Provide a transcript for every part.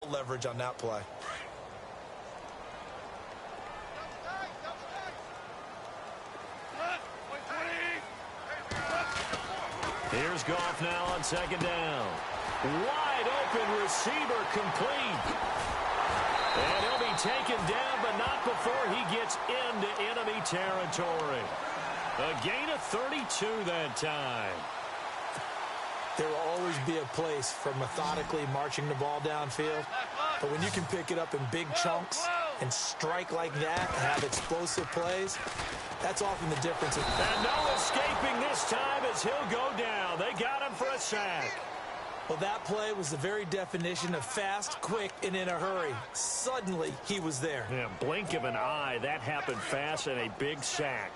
of leverage on that play. Here's Goff now on second down. Wide open receiver complete. And he'll be taken down, but not before he gets into enemy territory. A gain of 32 that time. There will always be a place for methodically marching the ball downfield. But when you can pick it up in big chunks and strike like that and have explosive plays, that's often the difference. And no escaping this time as he'll go down. They got him for a sack. Well, that play was the very definition of fast, quick, and in a hurry. Suddenly, he was there. Yeah, blink of an eye. That happened fast and a big sack.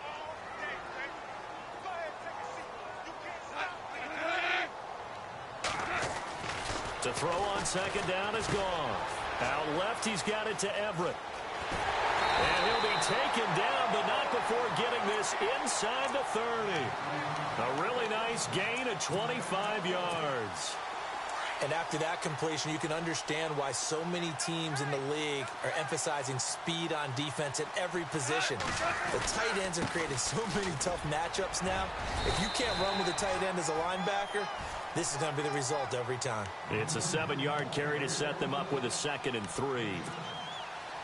To throw on second down is gone. Out left, he's got it to Everett. And he'll be taken down, but not before getting this inside the 30. A really nice gain of 25 yards. And after that completion, you can understand why so many teams in the league are emphasizing speed on defense at every position. The tight ends are creating so many tough matchups now. If you can't run with a tight end as a linebacker, this is going to be the result every time. It's a 7-yard carry to set them up with a 2nd and 3.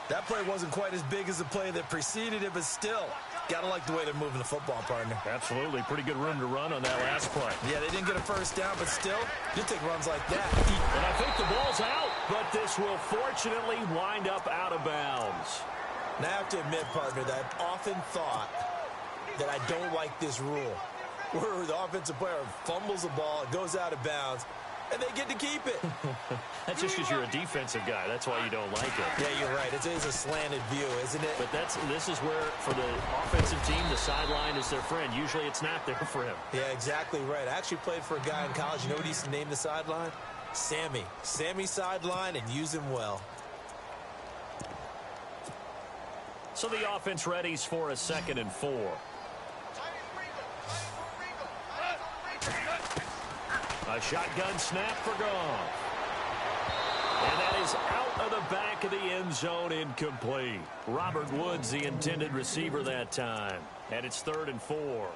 That play wasn't quite as big as the play that preceded it, but still, got to like the way they're moving the football, partner. Absolutely. Pretty good room to run on that last play. Yeah, they didn't get a first down, but still, you take runs like that. And I think the ball's out, but this will fortunately wind up out of bounds. Now, I have to admit, partner, that I've often thought that I don't like this rule, where the offensive player fumbles the ball, it goes out of bounds, and they get to keep it. That's just because you're a defensive guy. That's why you don't like it. Yeah, you're right. It is a slanted view, isn't it? But this is where, for the offensive team, the sideline is their friend. Usually it's not there for him. Yeah, exactly right. I actually played for a guy in college. You know what he used to name the sideline? Sammy. Sammy sideline, and use him well. So the offense readies for a 2nd and 4. A shotgun snap for Goff. And that is out of the back of the end zone, incomplete. Robert Woods, the intended receiver that time. And it's 3rd and 4. Well,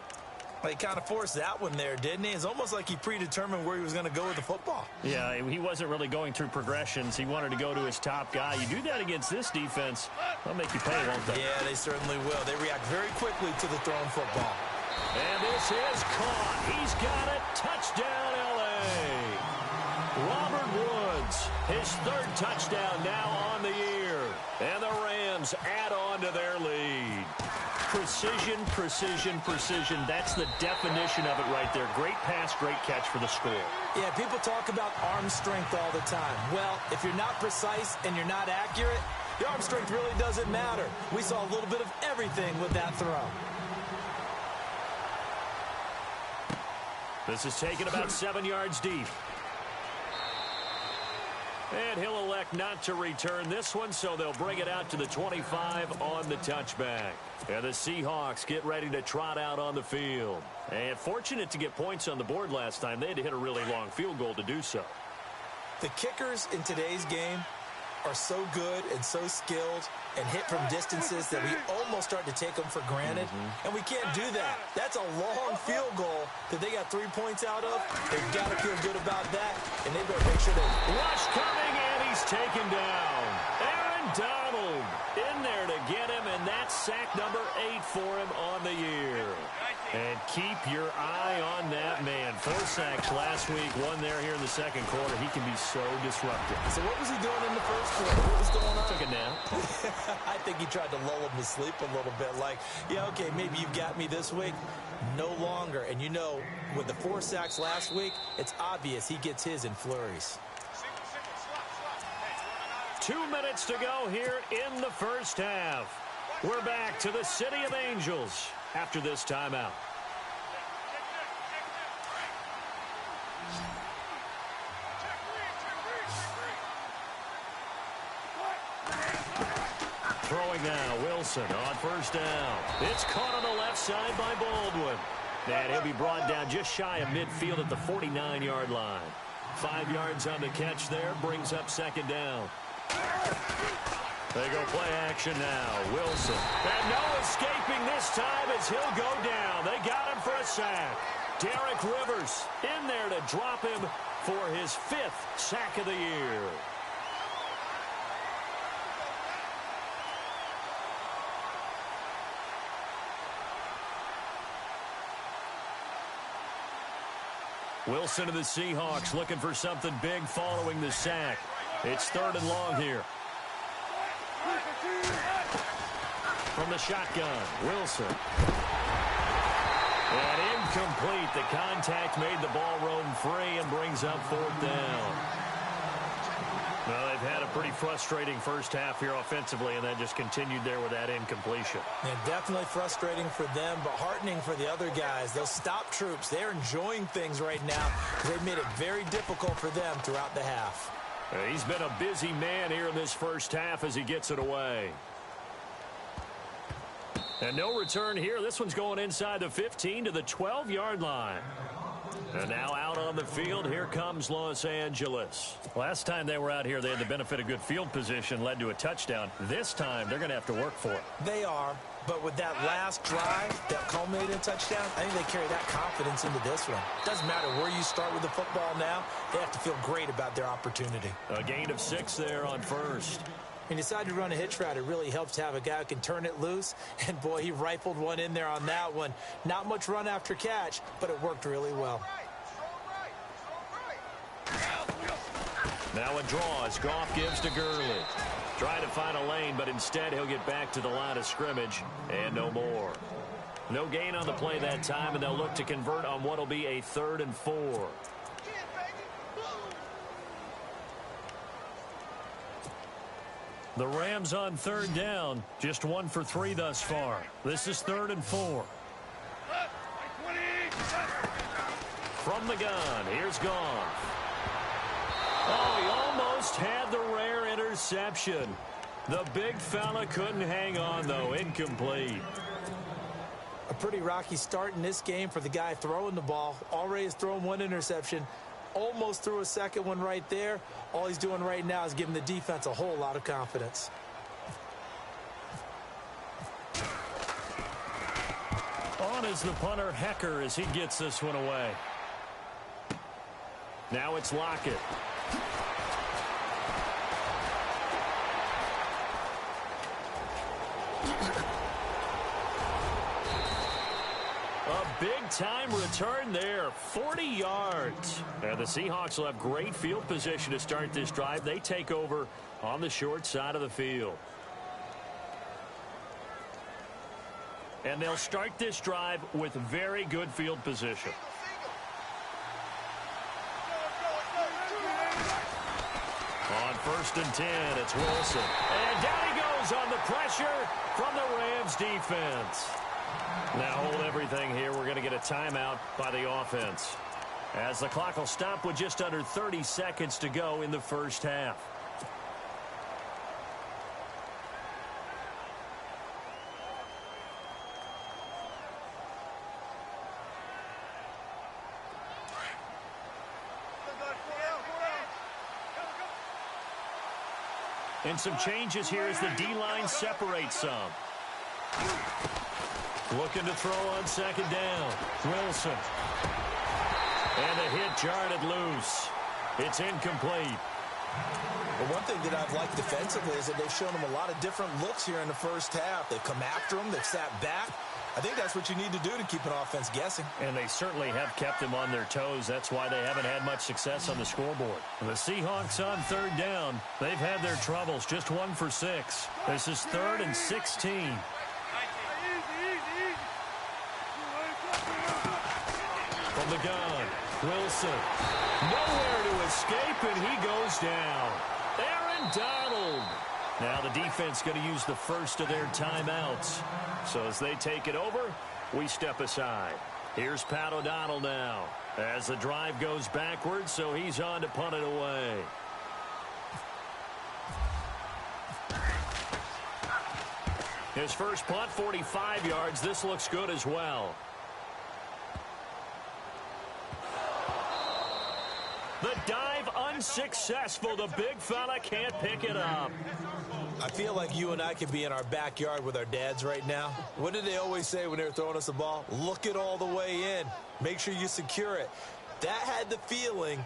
he kind of forced that one there, didn't he? It's almost like he predetermined where he was going to go with the football. Yeah, he wasn't really going through progressions. He wanted to go to his top guy. You do that against this defense, they'll make you pay, won't they? Yeah, they certainly will. They react very quickly to the thrown football. And this is caught. He's got it. Touchdown, L.A. Robert Woods, his 3rd touchdown now on the year. And the Rams add on to their lead. Precision, precision, precision. That's the definition of it right there. Great pass, great catch for the score. Yeah, people talk about arm strength all the time. Well, if you're not precise and you're not accurate, your arm strength really doesn't matter. We saw a little bit of everything with that throw. This is taken about 7 yards deep. And he'll elect not to return this one, so they'll bring it out to the 25 on the touchback. And the Seahawks get ready to trot out on the field. And fortunate to get points on the board last time. They had to hit a really long field goal to do so. The kickers in today's game are so good and so skilled and hit from distances that we almost start to take them for granted. And we can't do that. That's a long field goal that they got 3 points out of. They've got to feel good about that, and they better make sure they... Rush coming, and he's taken down. Aaron Donald in there to get him, and that's sack number 8 for him on the year. And keep your eye on that man. 4 sacks last week, 1 there here in the 2nd quarter. He can be so disruptive. So what was he doing in the 1st quarter? What was going on? Took a nap. I think he tried to lull him to sleep a little bit. Like, yeah, okay, maybe you've got me this week. No longer. And you know, with the 4 sacks last week, it's obvious he gets his in flurries. 2 minutes to go here in the 1st half. We're back to the City of Angels after this timeout. Throwing now, Wilson on 1st down. It's caught on the left side by Baldwin. And he'll be brought down just shy of midfield at the 49-yard line. 5 yards on the catch there. Brings up second down. They go play action now. Wilson. And no escaping this time as he'll go down. They got him for a sack. Derek Rivers in there to drop him for his 5th sack of the year. Wilson of the Seahawks looking for something big following the sack. It's 3rd and long here. From the shotgun, Wilson. And incomplete. The contact made the ball roam free and brings up 4th down. Well, they've had a pretty frustrating first half here offensively, and then just continued there with that incompletion. Yeah, definitely frustrating for them, but heartening for the other guys. Those stop troops, they're enjoying things right now. They've made it very difficult for them throughout the half. He's been a busy man here in this first half as he gets it away. And no return here. This one's going inside the 15 to the 12-yard line. And now out on the field, here comes Los Angeles. Last time they were out here, they had the benefit of good field position, led to a touchdown. This time, they're going to have to work for it. They are, but with that last drive that culminated in a touchdown, I think they carry that confidence into this one. Doesn't matter where you start with the football now, they have to feel great about their opportunity. A gain of 6 there on first. When you decide to run a hitch route, it really helps to have a guy who can turn it loose. And, boy, he rifled one in there on that one. Not much run after catch, but it worked really well. Now a draw as Goff gives to Gurley. Trying to find a lane, but instead he'll get back to the line of scrimmage and no more. No gain on the play that time, and they'll look to convert on what will be a 3rd and 4. The Rams on 3rd down, just 1 for 3 thus far. This is 3rd and 4. From the gun, here's Goff. Oh, he almost had the rare interception. The big fella couldn't hang on, though. Incomplete. A pretty rocky start in this game for the guy throwing the ball. Already has thrown 1 interception. Almost threw a second one right there. All he's doing right now is giving the defense a whole lot of confidence. On is the punter, Hecker, as he gets this one away. Now it's Lockett. A big-time return there, 40 yards. And the Seahawks will have great field position to start this drive. They take over on the short side of the field. And they'll start this drive with very good field position. On 1st and 10, it's Wilson. And down he goes on the pressure from the Rams defense. Now hold everything here. We're going to get a timeout by the offense, as the clock will stop with just under 30 seconds to go in the first half. And some changes here as the D-line separates some. Looking to throw on 2nd down. Wilson. And the hit jarred it loose. It's incomplete. Well, one thing that I've liked defensively is that they've shown them a lot of different looks here in the first half. They've come after them. They've sat back. I think that's what you need to do to keep an offense guessing. And they certainly have kept them on their toes. That's why they haven't had much success on the scoreboard. The Seahawks on 3rd down. They've had their troubles. Just 1 for 6. This is 3rd and 16. From the gun, Wilson. Nowhere to escape, and he goes down. Aaron Donald. Now the defense going to use the first of their timeouts. So as they take it over, we step aside. Here's Pat O'Donnell now as the drive goes backwards, so he's on to punt it away. His first punt, 45 yards. This looks good as well. The dive unsuccessful. The big fella can't pick it up. I feel like you and I could be in our backyard with our dads right now. What did they always say when they were throwing us a ball? Look it all the way in. Make sure you secure it. That had the feeling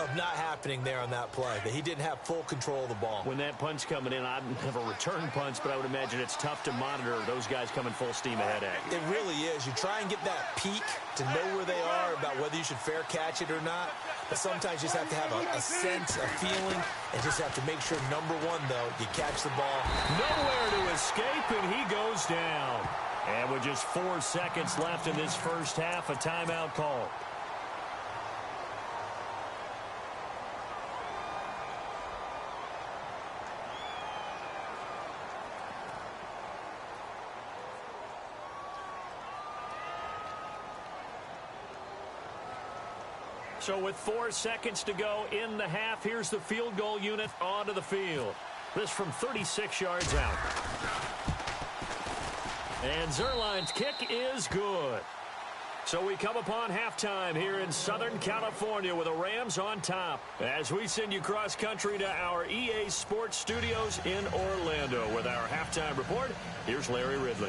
of not happening there on that play, that he didn't have full control of the ball. When that punch coming in, I'd never return punch, but I would imagine it's tough to monitor those guys coming full steam ahead at you. It really is. You try and get that peek to know where they are about whether you should fair catch it or not, but sometimes you just have to have a sense, a feeling, and just have to make sure, number one, though, you catch the ball. Nowhere to escape, and he goes down. And with just 4 seconds left in this first half, a timeout call. So with 4 seconds to go in the half, here's the field goal unit onto the field. This from 36 yards out. And Zerline's kick is good. So we come upon halftime here in Southern California with the Rams on top. As we send you cross-country to our EA Sports Studios in Orlando with our halftime report, here's Larry Ridley.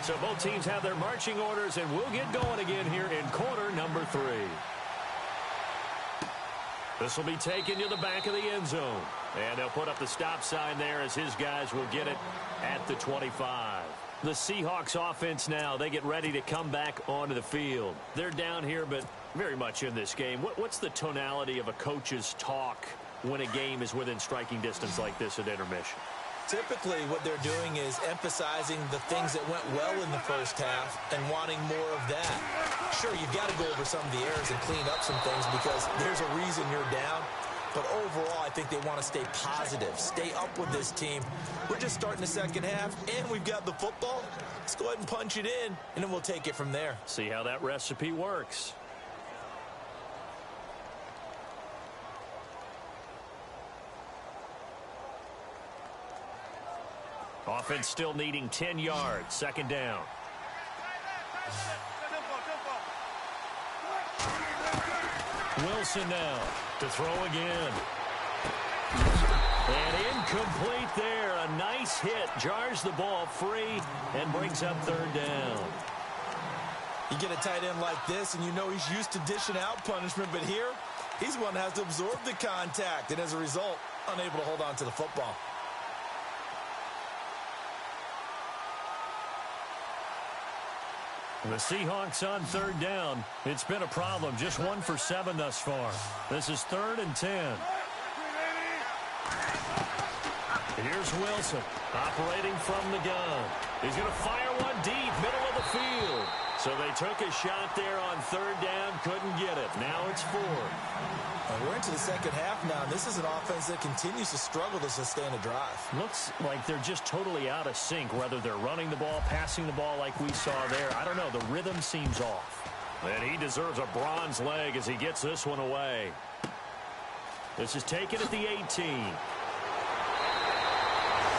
So both teams have their marching orders, and we'll get going again here in quarter number 3. This will be taken to the back of the end zone. And they'll put up the stop sign there as his guys will get it at the 25. The Seahawks offense now, they get ready to come back onto the field. They're down here, but very much in this game. What's the tonality of a coach's talk when a game is within striking distance like this at intermission? Typically, what they're doing is emphasizing the things that went well in the first half and wanting more of that. Sure, you've got to go over some of the errors and clean up some things because there's a reason you're down. But overall, I think they want to stay positive, stay up with this team. We're just starting the second half, and we've got the football. Let's go ahead and punch it in, and then we'll take it from there. See how that recipe works. Offense still needing 10 yards. Second down. Wilson now to throw again. And incomplete there. A nice hit. Jars the ball free and brings up third down. You get a tight end like this, and you know he's used to dishing out punishment, but here, he's the one that has to absorb the contact, and as a result, unable to hold on to the football. The Seahawks on third down. It's been a problem. Just 1 for 7 thus far. This is 3rd and 10. Here's Wilson operating from the gun. He's going to fire one deep, middle of the field. So they took a shot there on third down, couldn't get it. Now it's 4. We're into the second half now, and this is an offense that continues to struggle to sustain a drive. Looks like they're just totally out of sync, whether they're running the ball, passing the ball like we saw there. I don't know. The rhythm seems off. And he deserves a bronze leg as he gets this one away. This is taken at the 18.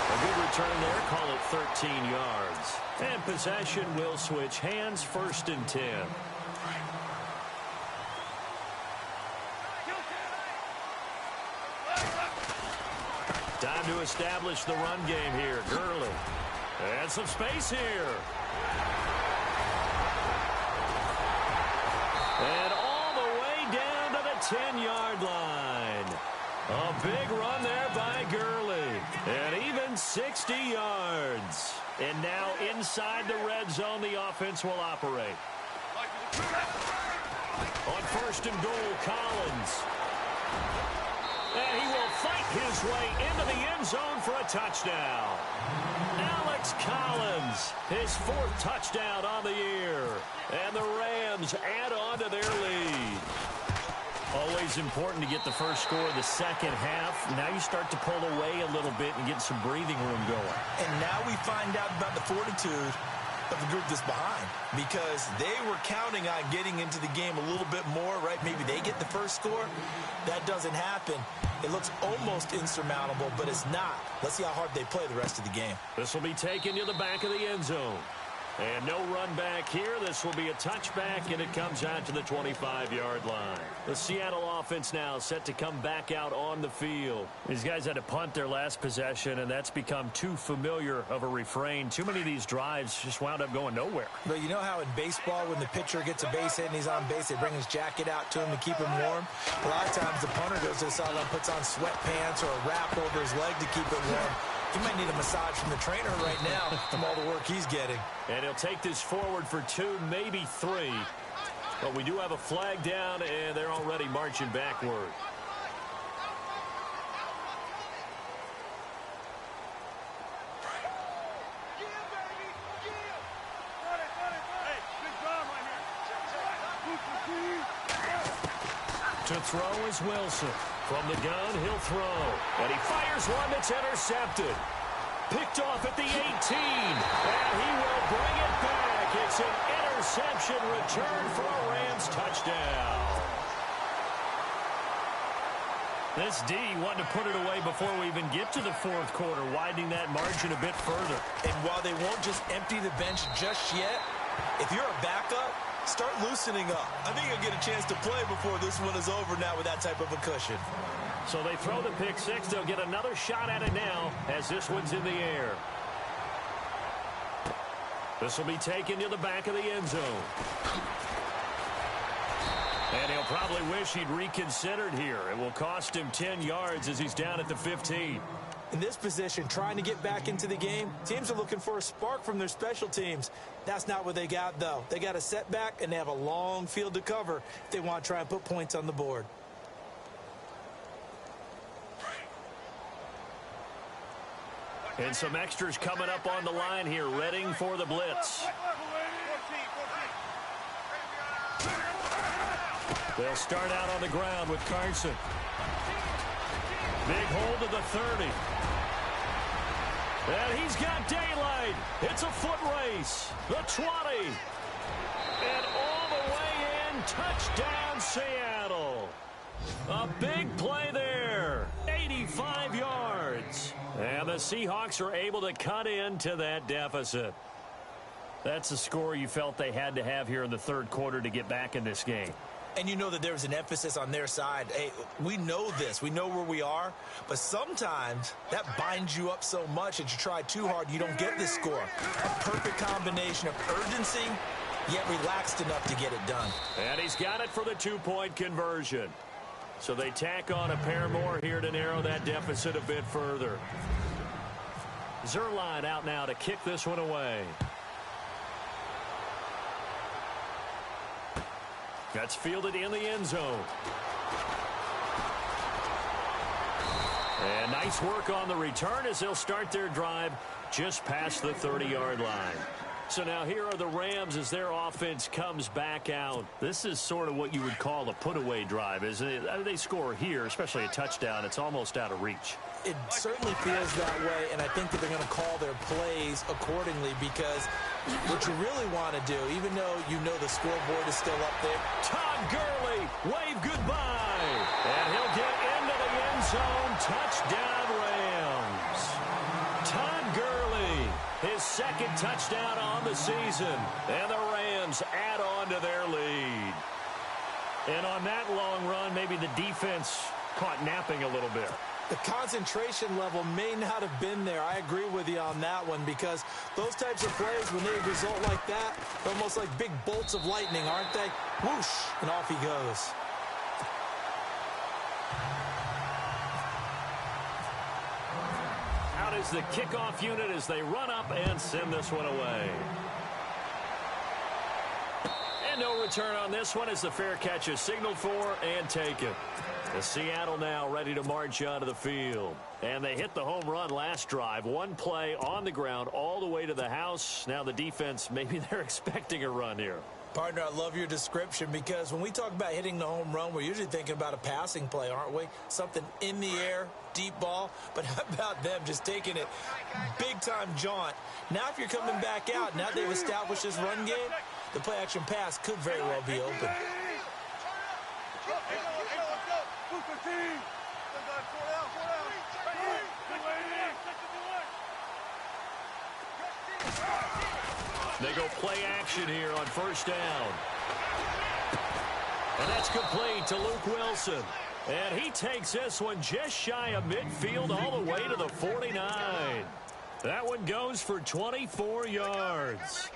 A good return there. Call it 13 yards. And possession will switch hands. 1st and 10. Time to establish the run game here. Gurley. And some space here. And all the way down to the 10-yard line. A big run there by Gurley. And even 60 yards. And now inside the red zone, the offense will operate. On 1st and goal, Collins. And he will fight his way into the end zone for a touchdown. Alex Collins, his 4th touchdown on the year. And the Rams add on to their lead. Always important to get the first score of the second half. Now you start to pull away a little bit and get some breathing room going. And now we find out about the fortitude of the group that's behind because they were counting on getting into the game a little bit more, right? Maybe they get the first score. That doesn't happen. It looks almost insurmountable, but it's not. Let's see how hard they play the rest of the game. This will be taken to the back of the end zone. And no run back here. This will be a touchback, and it comes out to the 25-yard line. The Seattle offense now set to come back out on the field. These guys had to punt their last possession, and that's become too familiar of a refrain. Too many of these drives just wound up going nowhere. But you know how in baseball, when the pitcher gets a base hit and he's on base, they bring his jacket out to him to keep him warm? A lot of times the punter goes to the sideline, puts on sweatpants or a wrap over his leg to keep it warm. He might need a massage from the trainer right now from all the work he's getting. And he'll take this forward for 2, maybe 3. But we do have a flag down, and they're already marching backward. To throw is Wilson. From the gun, he'll throw. And he fires one that's intercepted. Picked off at the 18. And he will bring it back. It's an interception return for a Rams touchdown. This D wanted to put it away before we even get to the fourth quarter, widening that margin a bit further. And while they won't just empty the bench just yet, if you're a backup, start loosening up. I think you'll get a chance to play before this one is over now with that type of a cushion. So they throw the pick six. They'll get another shot at it now as this one's in the air. This will be taken to the back of the end zone. And he'll probably wish he'd reconsidered here. It will cost him 10 yards as he's down at the 15. In this position, trying to get back into the game, teams are looking for a spark from their special teams. That's not what they got, though. They got a setback, and they have a long field to cover if they want to try and put points on the board. And some extras coming up on the line here, readying for the blitz. They'll start out on the ground with Carson. Big hold of the 30. And he's got daylight. It's a foot race. The 20. And all the way in, touchdown Seattle. A big play there. 85 yards. And the Seahawks are able to cut into that deficit. That's the score you felt they had to have here in the third quarter to get back in this game. And you know that there's an emphasis on their side. Hey, we know this. We know where we are. But sometimes that binds you up so much that you try too hard, you don't get this score. A perfect combination of urgency, yet relaxed enough to get it done. And he's got it for the two-point conversion. So they tack on a pair more here to narrow that deficit a bit further. Zerline out now to kick this one away. That's fielded in the end zone. And nice work on the return as they'll start their drive just past the 30-yard line. So now here are the Rams as their offense comes back out. This is sort of what you would call a put-away drive. As they score here, especially a touchdown, it's almost out of reach. It certainly feels that way, and I think that they're going to call their plays accordingly because what you really want to do, even though you know the scoreboard is still up there. Todd Gurley, wave goodbye. And he'll get into the end zone. Touchdown, Rams. Todd Gurley, his second touchdown on the season. And the Rams add on to their lead. And on that long run, maybe the defense caught napping a little bit. The concentration level may not have been there. I agree with you on that one because those types of plays, when they result like that, they're almost like big bolts of lightning, aren't they? Whoosh, and off he goes. Out is the kickoff unit as they run up and send this one away. And no return on this one as the fair catch is signaled for and taken. The Seattle now ready to march onto the field. And they hit the home run last drive. One play on the ground all the way to the house. Now the defense, maybe they're expecting a run here. Partner, I love your description because when we talk about hitting the home run, we're usually thinking about a passing play, aren't we? Something in the air, deep ball. But how about them just taking it big-time jaunt? Now if you're coming back out, now they've established this run game, the play-action pass could very well be open. They go play action here on first down. And that's complete to Luke Wilson. And he takes this one just shy of midfield all the way to the 49. That one goes for 24 yards.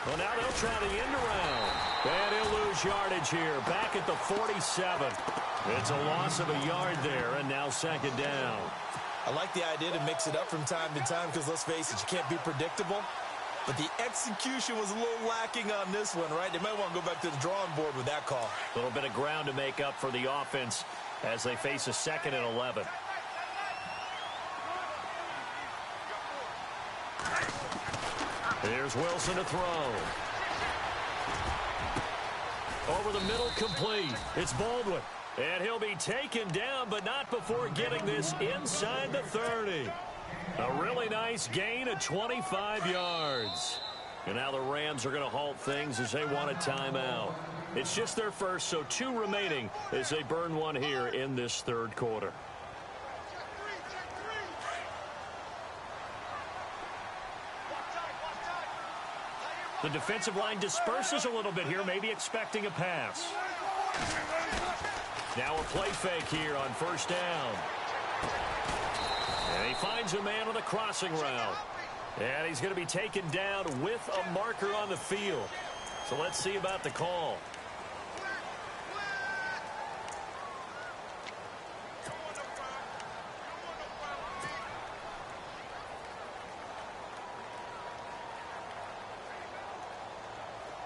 Well, now they'll try the end around. And he'll lose yardage here. Back at the 47. It's a loss of a yard there, and now second down. I like the idea to mix it up from time to time because, let's face it, you can't be predictable. But the execution was a little lacking on this one, right? They might want to go back to the drawing board with that call. A little bit of ground to make up for the offense as they face a 2nd and 11. Here's Wilson to throw. Over the middle, complete. It's Baldwin. And he'll be taken down, but not before getting this inside the 30. A really nice gain of 25 yards. And now the Rams are going to halt things as they want a timeout. It's just their first, so 2 remaining as they burn one here in this third quarter. The defensive line disperses a little bit here, maybe expecting a pass. Now a play fake here on first down. And he finds a man on the crossing route. And he's going to be taken down with a marker on the field. So let's see about the call.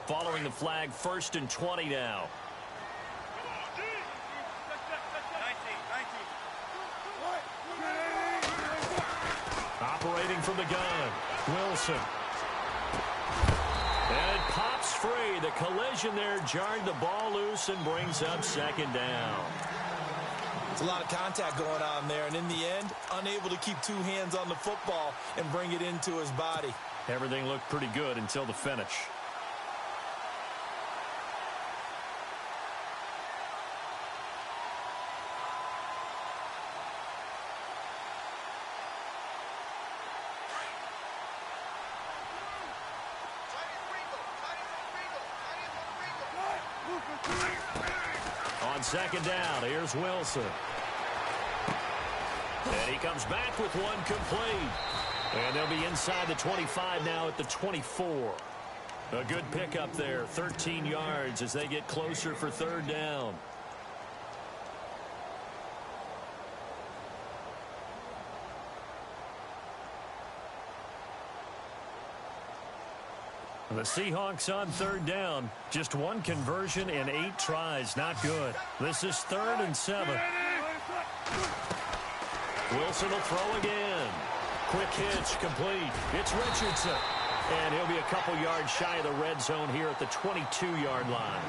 Following the flag, 1st and 20 now. Operating from the gun, Wilson. And it pops free. The collision there jarred the ball loose and brings up second down. It's a lot of contact going on there, and in the end, unable to keep 2 hands on the football and bring it into his body. Everything looked pretty good until the finish. On second down, here's Wilson. And he comes back with one complete. And they'll be inside the 25 now at the 24. A good pickup there, 13 yards as they get closer for third down. The Seahawks on third down. Just 1 conversion in 8 tries. Not good. This is 3rd and 7. Wilson will throw again. Quick hitch, complete. It's Richardson. And he'll be a couple yards shy of the red zone here at the 22-yard line.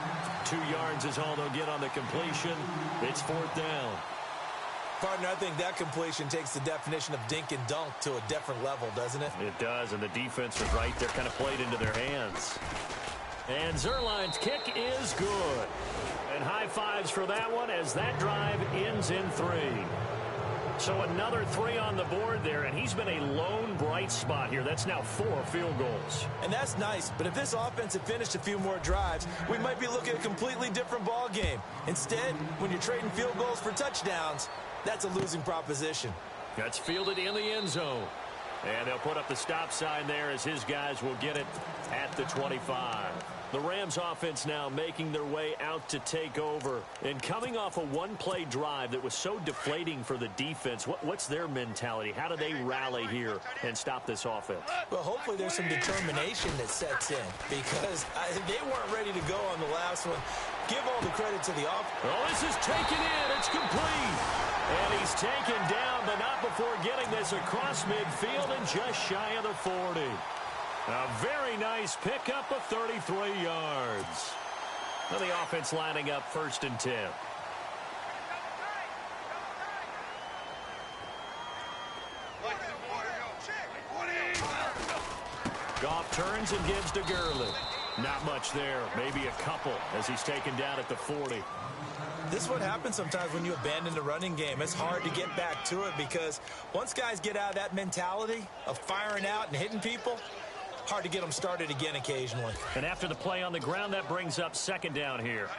2 yards is all they'll get on the completion. It's 4th down. Partner, I think that completion takes the definition of dink and dunk to a different level, doesn't it? It does, and the defense was right there, kind of played into their hands. And Zerline's kick is good. And high fives for that one as that drive ends in 3. So another 3 on the board there, and he's been a lone bright spot here. That's now 4 field goals. And that's nice, but if this offense had finished a few more drives, we might be looking at a completely different ball game. Instead, when you're trading field goals for touchdowns, that's a losing proposition. That's fielded in the end zone. And they'll put up the stop sign there as his guys will get it at the 25. The Rams offense now making their way out to take over. And coming off a one-play drive that was so deflating for the defense, what's their mentality? How do they rally here and stop this offense? Well, hopefully there's some determination that sets in because they weren't ready to go on the last one. Give all the credit to the offense. Oh, this is taken in. It's complete. And he's taken down, but not before getting this across midfield and just shy of the 40. A very nice pickup of 33 yards. And the offense lining up 1st and 10. Goff turns and gives to Gurley. Not much there. Maybe a couple as he's taken down at the 40. This is what happens sometimes when you abandon the running game. It's hard to get back to it because once guys get out of that mentality of firing out and hitting people, hard to get them started again occasionally. And after the play on the ground, that brings up 2nd down here.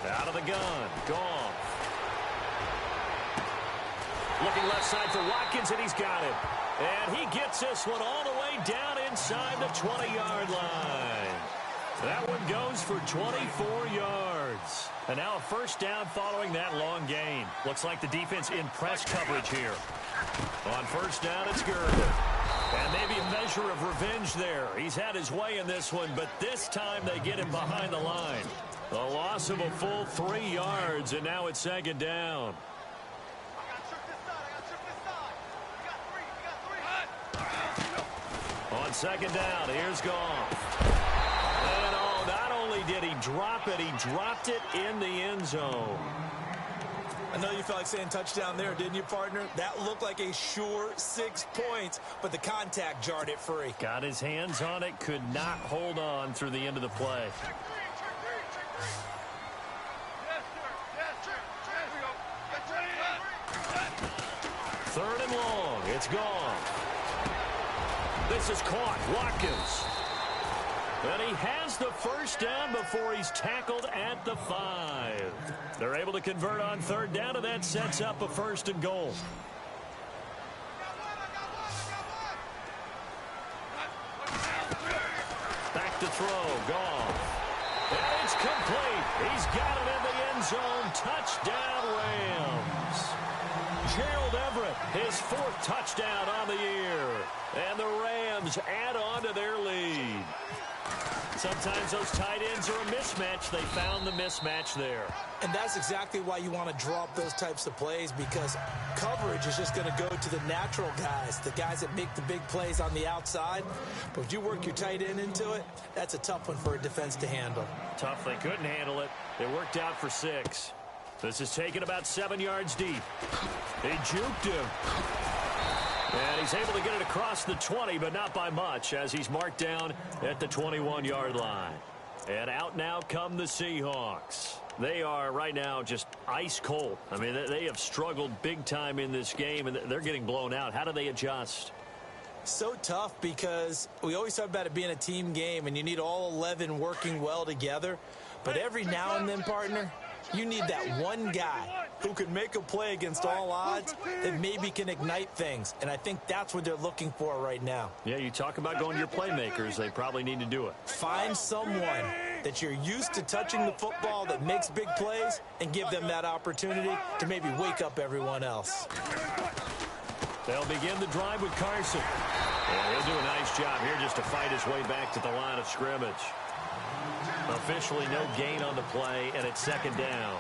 Out of the gun. Goff. Looking left side for Watkins, and he's got him. And he gets this one all the way down inside the 20-yard line. That one goes for 24 yards. And now a 1st down following that long gain. Looks like the defense in press coverage here. On 1st down, it's Gurley. And maybe a measure of revenge there. He's had his way in this one, but this time they get him behind the line. A loss of a full 3 yards, and now it's 2nd down. On 2nd down, here's Goff. And oh, not only did he drop it, he dropped it in the end zone. I know you felt like saying touchdown there, didn't you, partner? That looked like a sure 6 points, but the contact jarred it free. Got his hands on it, could not hold on through the end of the play. Third and long, it's gone. This is caught, Watkins. And he has the 1st down before he's tackled at the 5. They're able to convert on 3rd down, and that sets up a 1st and goal. Back to throw, Goff. And it's complete. He's got it in the end zone. Touchdown, Rams. Gerald Everett, his 4th touchdown on the year. And the Rams add on to their lead. Sometimes those tight ends are a mismatch. They found the mismatch there. And that's exactly why you want to draw up those types of plays, because coverage is just going to go to the natural guys, the guys that make the big plays on the outside. But if you work your tight end into it, that's a tough one for a defense to handle. Tough. They couldn't handle it. It worked out for 6. This is taken about 7 yards deep. He juked him. And he's able to get it across the 20, but not by much, as he's marked down at the 21-yard line. And out now come the Seahawks. They are right now just ice cold. I mean, they have struggled big time in this game, and they're getting blown out. How do they adjust? So tough, because we always talk about it being a team game, and you need all 11 working well together. But every now and then, partner, you need that one guy who can make a play against all odds that maybe can ignite things. And I think that's what they're looking for right now. Yeah, you talk about going to your playmakers. They probably need to do it. Find someone that you're used to touching the football that makes big plays and give them that opportunity to maybe wake up everyone else. They'll begin the drive with Carson. And he'll do a nice job here just to fight his way back to the line of scrimmage. Officially no gain on the play, and it's 2nd down.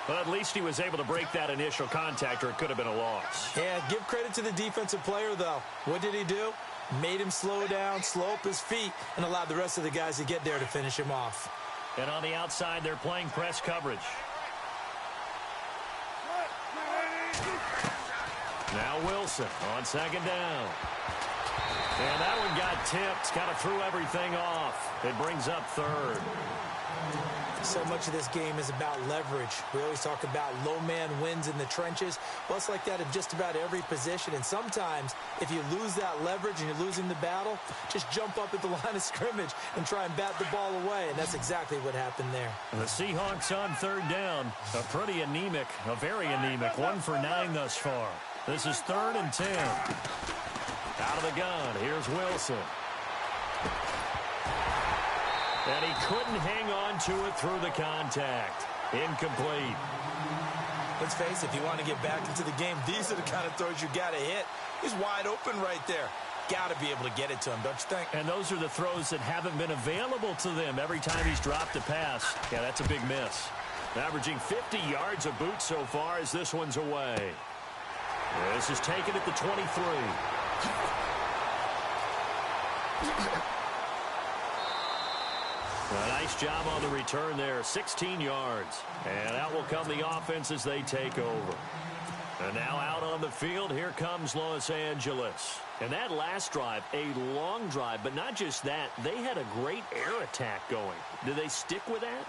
But at least he was able to break that initial contact, or it could have been a loss. Yeah, give credit to the defensive player, though. What did he do? Made him slow down, slow up his feet, and allowed the rest of the guys to get there to finish him off. And on the outside, they're playing press coverage. Now Wilson on 2nd down. And that one got tipped, kind of threw everything off. It brings up 3rd. So much of this game is about leverage. We always talk about low man wins in the trenches. Well, it's like that in just about every position. And sometimes, if you lose that leverage and you're losing the battle, just jump up at the line of scrimmage and try and bat the ball away. And that's exactly what happened there. The Seahawks on 3rd down. A pretty anemic, a very anemic, 1 for 9 thus far. This is 3rd and 10. Out of the gun, here's Wilson. And he couldn't hang on to it through the contact. Incomplete. Let's face it, if you want to get back into the game, these are the kind of throws you got to hit. He's wide open right there. got to be able to get it to him, don't you think? And those are the throws that haven't been available to them every time he's dropped a pass. Yeah, that's a big miss. Averaging 50 yards a boot so far as this one's away. This is taken at the 23. A nice job on the return there, 16 yards. And out will come the offense as they take over. And now out on the field, here comes Los Angeles. And that last drive, a long drive, but not just that, they had a great air attack going. Do they stick with that?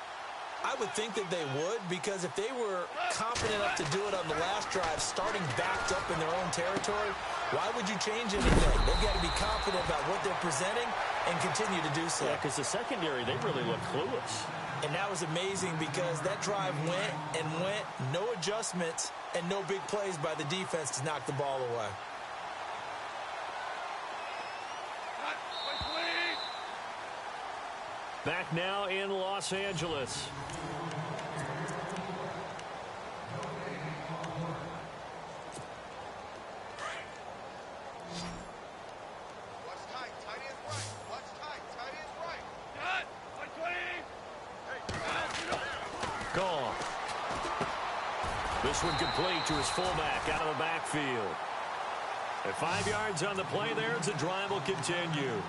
I would think that they would, because if they were confident enough to do it on the last drive, starting backed up in their own territory, why would you change anything? They've got to be confident about what they're presenting and continue to do so. Yeah, because the secondary, they really look clueless. And that was amazing because that drive went and went, no adjustments, and no big plays by the defense to knock the ball away. Back now in Los Angeles. Gone. This one complete to his fullback out of the backfield. At 5 yards on the play there, the drive will continue.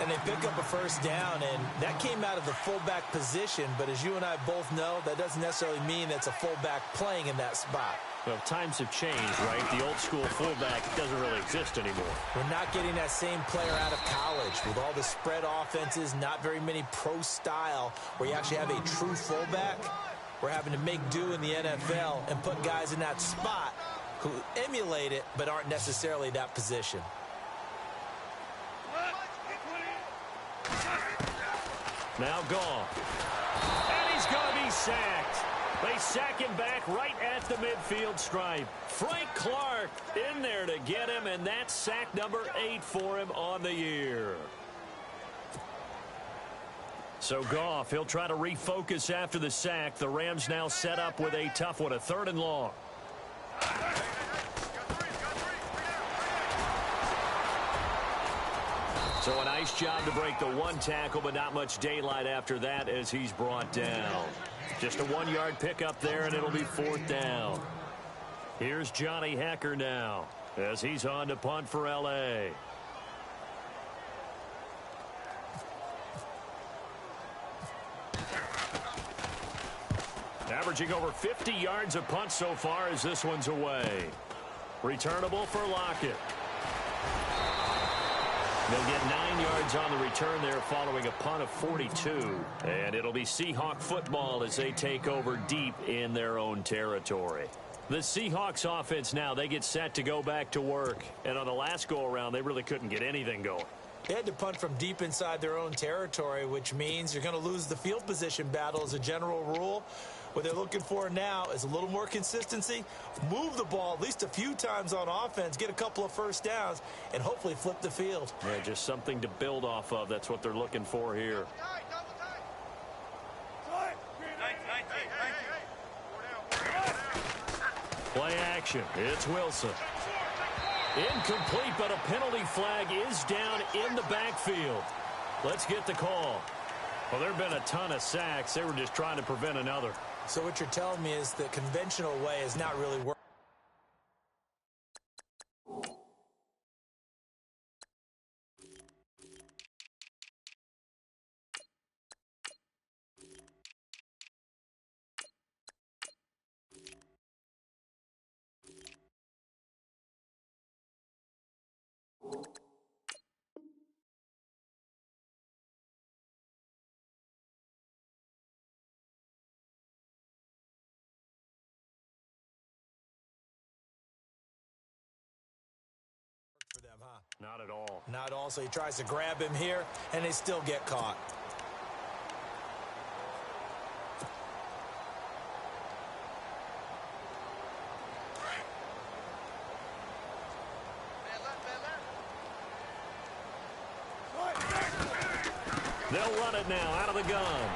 And they pick up a first down, and that came out of the fullback position. But as you and I both know, that doesn't necessarily mean that's a fullback playing in that spot. Well, times have changed, right? The old school fullback doesn't really exist anymore. We're not getting that same player out of college with all the spread offenses, not very many pro style where you actually have a true fullback. We're having to make do in the NFL and put guys in that spot who emulate it but aren't necessarily that position. Now gone. And he's going to be sacked. They sack him back right at the midfield stripe. Frank Clark in there to get him, and that's sack number 8 for him on the year. So Goff, he'll try to refocus after the sack. The Rams now set up with a tough one, a 3rd and long. So a nice job to break the one tackle, but not much daylight after that as he's brought down. Just a 1-yard pickup there, and it'll be 4th down. Here's Johnny Hekker now as he's on to punt for L.A. Averaging over 50 yards a punt so far as this one's away. Returnable for Lockett. They'll get 9 yards on the return there following a punt of 42. And it'll be Seahawk football as they take over deep in their own territory. The Seahawks offense now, they get set to go back to work. And on the last go-around, they really couldn't get anything going. They had to punt from deep inside their own territory, which means you're going to lose the field position battle as a general rule. What they're looking for now is a little more consistency, move the ball at least a few times on offense, get a couple of first downs, and hopefully flip the field. Yeah, just something to build off of. That's what they're looking for here. Play action. It's Wilson. Incomplete, but a penalty flag is down in the backfield. Let's get the call. Well, there have been a ton of sacks. They were just trying to prevent another. So what you're telling me is the conventional way is not really working. For them, huh? Not at all. Not at all. So he tries to grab him here, and they still get caught. They'll run it now out of the gun.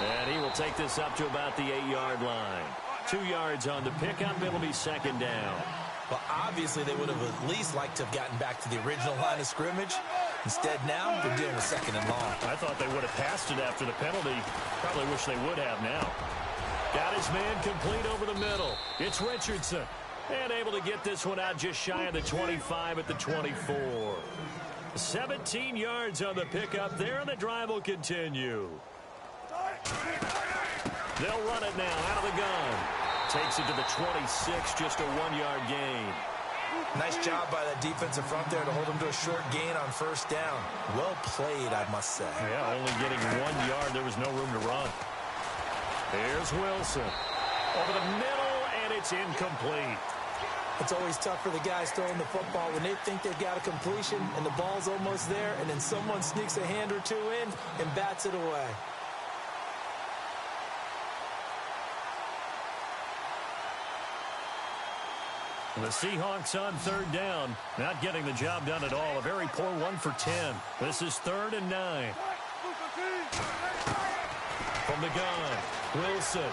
And he will take this up to about the 8-yard line. 2 yards on the pickup. It'll be 2nd down. Well, obviously, they would have at least liked to have gotten back to the original line of scrimmage. Instead, now they're dealing with second and long. I thought they would have passed it after the penalty. Probably wish they would have now. Got his man complete over the middle. It's Richardson. And able to get this one out just shy of the 25 at the 24. 17 yards on the pickup there, and the drive will continue. They'll run it now out of the gun. Takes it to the 26, just a 1-yard gain. Nice job by that defensive front there to hold them to a short gain on first down. Well played, I must say. Yeah, only getting 1 yard. There was no room to run. Here's Wilson. Over the middle, and it's incomplete. It's always tough for the guys throwing the football when they think they've got a completion and the ball's almost there, and then someone sneaks a hand or two in and bats it away. The Seahawks on third down, not getting the job done at all. A very poor 1 for 10. This is 3rd and 9. From the gun, Wilson.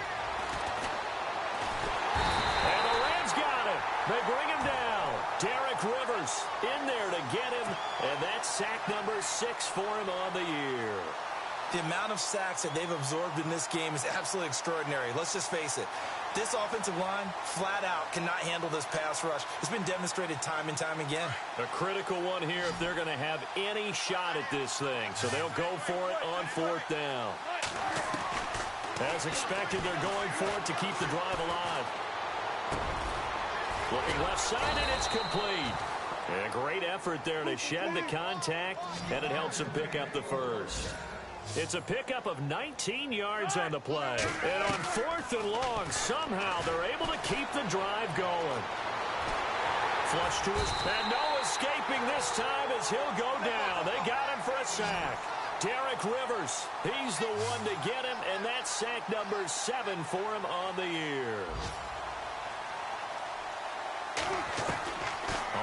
And the Rams got it. They bring him down. Derek Rivers in there to get him, and that's sack number 6 for him on the year. The amount of sacks that they've absorbed in this game is absolutely extraordinary. Let's just face it. This offensive line, flat out, cannot handle this pass rush. It's been demonstrated time and time again. A critical one here if they're going to have any shot at this thing. So they'll go for it on 4th down. As expected, they're going for it to keep the drive alive. Looking left side, and it's complete. And a great effort there to shed the contact, and it helps him pick up the first. It's a pickup of 19 yards on the play. And on 4th and long, somehow they're able to keep the drive going. Flush to his and no escaping this time as he'll go down. They got him for a sack. Derek Rivers, he's the one to get him, and that's sack number 7 for him on the year.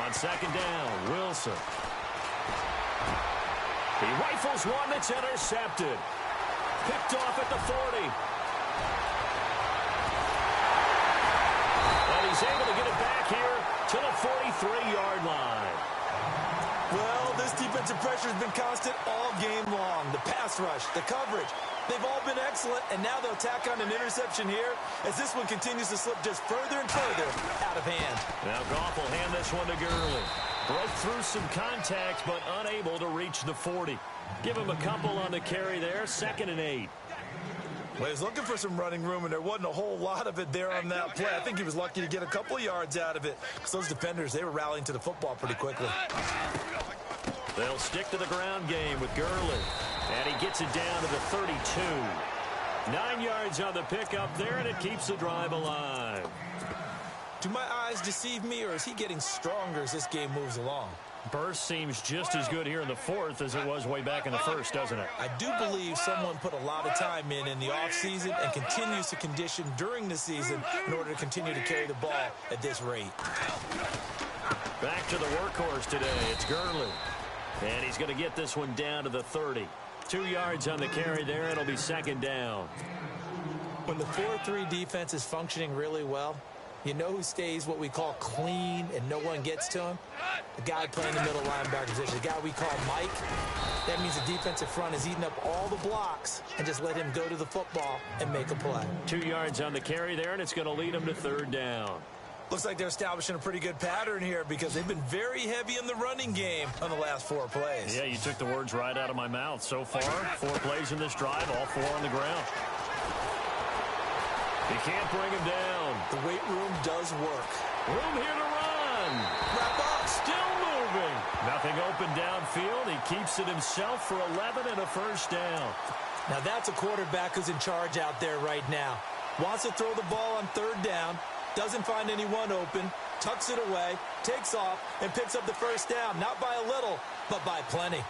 On 2nd down, Wilson. He rifles one that's intercepted. Picked off at the 40. And he's able to get it back here to the 43-yard line. Well, this defensive pressure has been constant all game long. The pass rush, the coverage, they've all been excellent, and now they'll tack on an interception here as this one continues to slip just further and further out of hand. Now Goff will hand this one to Gurley. Broke through some contact, but unable to reach the 40. Give him a couple on the carry there, 2nd and 8. Well, he was looking for some running room, and there wasn't a whole lot of it there on that play. I think he was lucky to get a couple yards out of it because those defenders, they were rallying to the football pretty quickly. They'll stick to the ground game with Gurley, and he gets it down to the 32. 9 yards on the pickup there, and it keeps the drive alive. Do my eyes deceive me, or is he getting stronger as this game moves along? Burst seems just as good here in the 4th as it was way back in the 1st, doesn't it? I do believe someone put a lot of time in the offseason and continues to condition during the season in order to continue to carry the ball at this rate. Back to the workhorse today. It's Gurley. And he's going to get this one down to the 30. 2 yards on the carry there. It'll be 2nd down. When the 4-3 defense is functioning really well, you know who stays what we call clean and no one gets to him? The guy playing the middle linebacker position, the guy we call Mike. That means the defensive front is eating up all the blocks and just let him go to the football and make a play. 2 yards on the carry there, and it's going to lead him to 3rd down. Looks like they're establishing a pretty good pattern here because they've been very heavy in the running game on the last 4 plays. Yeah, you took the words right out of my mouth. So far, 4 plays in this drive, all 4 on the ground. You can't bring him down. The weight room does work. Room here to run. Wrap up. Still moving. Nothing open downfield. He keeps it himself for 11 and a 1st down. Now that's a quarterback who's in charge out there right now. Wants to throw the ball on 3rd down. Doesn't find anyone open. Tucks it away. Takes off and picks up the 1st down. Not by a little, but by plenty.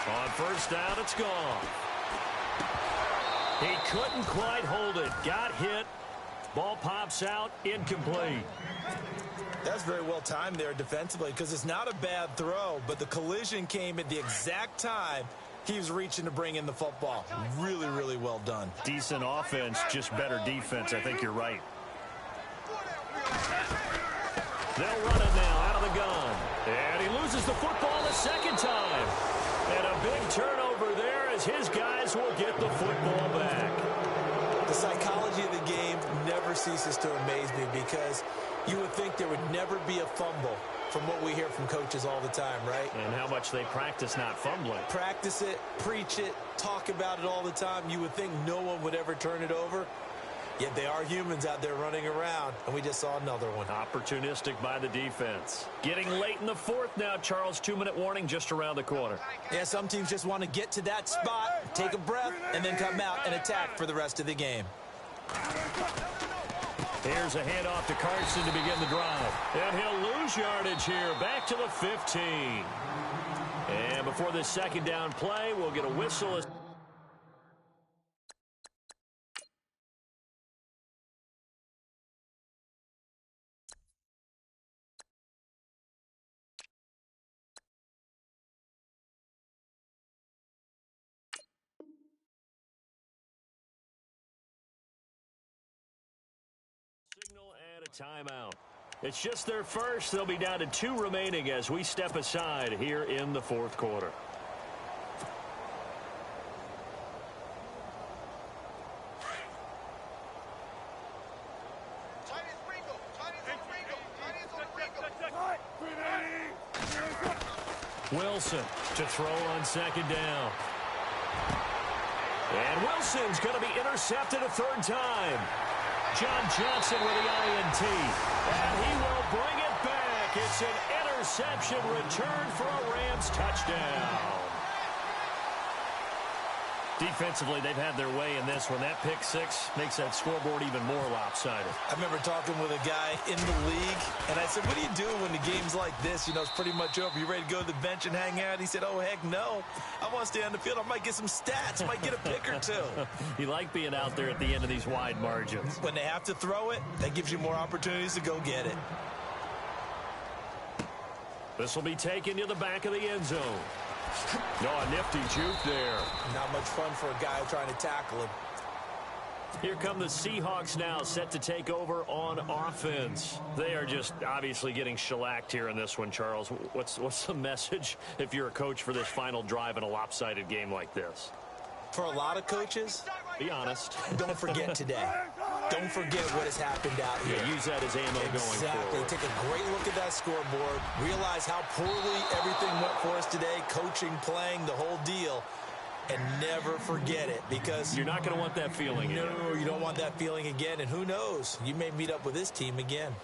On 1st down, it's gone. He couldn't quite hold it. Got hit. Ball pops out. Incomplete. That's very well timed there defensively because it's not a bad throw, but the collision came at the exact time He was reaching to bring in the football. Really, really well done. Decent offense, just better defense. I think you're right. They'll run it now out of the gun. And he loses the football the second time. And a big turnover there as his guys will get the football back. The psychology of the game never ceases to amaze me because you would think there would never be a fumble from what we hear from coaches all the time, right? And how much they practice not fumbling. Practice it, preach it, talk about it all the time. You would think no one would ever turn it over. Yet they are humans out there running around, and we just saw another one. Opportunistic by the defense. Getting late in the fourth now, Charles. 2-minute warning just around the corner. Yeah, some teams just want to get to that spot, take a breath, and then come out and attack for the rest of the game. Here's a handoff to Carson to begin the drive. And he'll lose yardage here, back to the 15. And before this second down play, we'll get a whistle. Signal and a timeout. It's just their first. They'll be down to 2 remaining as we step aside here in the fourth quarter. Wilson to throw on second down. And Wilson's going to be intercepted a third time. John Johnson with the INT. And he will bring it back. It's an interception return for a Rams touchdown. Defensively, they've had their way in this one. That pick six makes that scoreboard even more lopsided. I remember talking with a guy in the league, and I said, what do you do when the game's like this? You know, it's pretty much over. You ready to go to the bench and hang out? He said, oh, heck no. I want to stay on the field. I might get some stats. I might get a pick or two. You like being out there at the end of these wide margins. When they have to throw it, that gives you more opportunities to go get it. This will be taken to the back of the end zone. No, a nifty juke there. Not much fun for a guy trying to tackle him. Here come the Seahawks now, set to take over on offense. They are just obviously getting shellacked here in this one, Charles. What's the message if you're a coach for this final drive in a lopsided game like this? For a lot of coaches, be honest. Don't forget today. Don't forget what has happened out here. Yeah, use that as ammo going forward. Take a great look at that scoreboard. Realize how poorly everything went for us today. Coaching, playing, the whole deal. And never forget it because you're not going to want that feeling again. No, you don't want that feeling again. And who knows? You may meet up with this team again.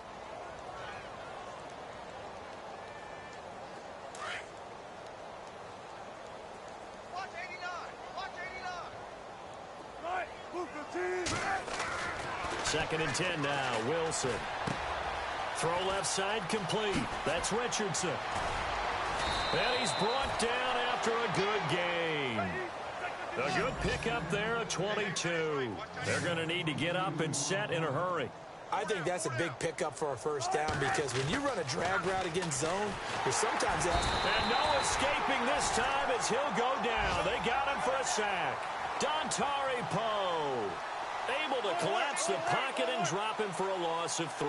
Second and 10 now. Wilson. Throw left side complete. That's Richardson. And he's brought down after a good game. A good pickup there at 22. They're going to need to get up and set in a hurry. I think that's a big pickup for a first down because when you run a drag route against zone, you're sometimes asked. And no escaping this time as he'll go down. They got him for a sack. Dontari Poe able to collapse the pocket and drop him for a loss of 3.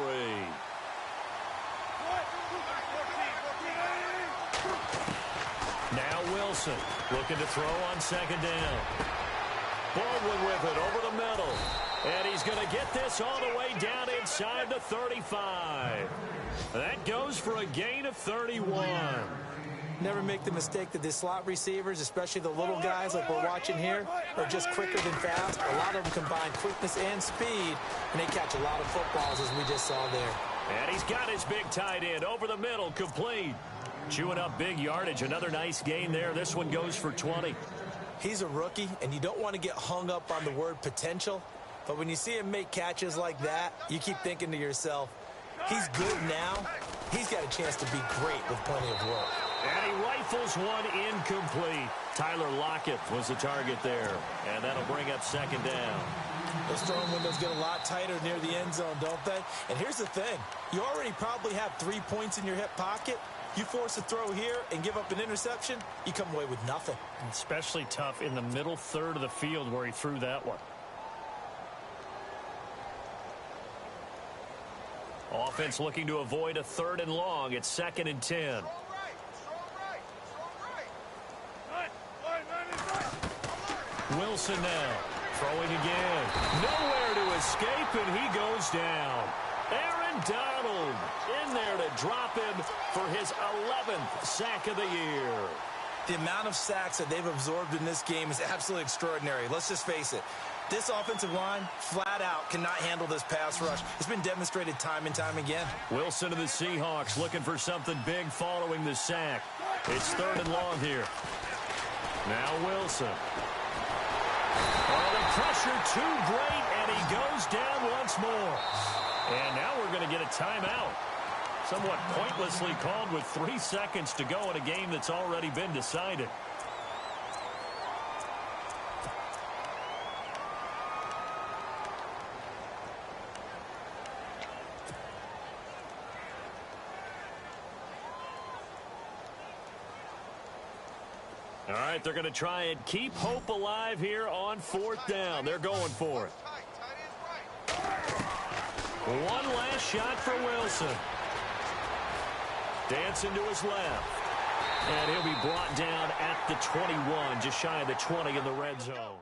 Now Wilson looking to throw on second down. Baldwin with it over the middle. And he's going to get this all the way down inside the 35. That goes for a gain of 31. Never make the mistake that the slot receivers, especially the little guys like we're watching here, are just quicker than fast. A lot of them combine quickness and speed, and they catch a lot of footballs as we just saw there. And he's got his big tight end over the middle, complete. Chewing up big yardage. Another nice gain there. This one goes for 20. He's a rookie, and you don't want to get hung up on the word potential. But when you see him make catches like that, you keep thinking to yourself, he's good now. He's got a chance to be great with plenty of work. And he rifles one incomplete. Tyler Lockett was the target there. And that'll bring up second down. Those throwing windows get a lot tighter near the end zone, don't they? And here's the thing. You already probably have 3 points in your hip pocket. You force a throw here and give up an interception, you come away with nothing. Especially tough in the middle third of the field where he threw that one. Offense looking to avoid a 3rd and long. It's 2nd and 10. Wilson now throwing again. Nowhere to escape, and he goes down. Aaron Donald in there to drop him for his 11th sack of the year. The amount of sacks that they've absorbed in this game is absolutely extraordinary. Let's just face it. This offensive line, flat out, cannot handle this pass rush. It's been demonstrated time and time again. Wilson of the Seahawks looking for something big following the sack. It's 3rd and long here. Now Wilson. Oh, the pressure too great, and he goes down once more. And now we're going to get a timeout. Somewhat pointlessly called with 3 seconds to go in a game that's already been decided. All right, they're going to try and keep hope alive here on 4th down. They're going for it. One last shot for Wilson. Dancing to his left. And he'll be brought down at the 21, just shy of the 20 in the red zone.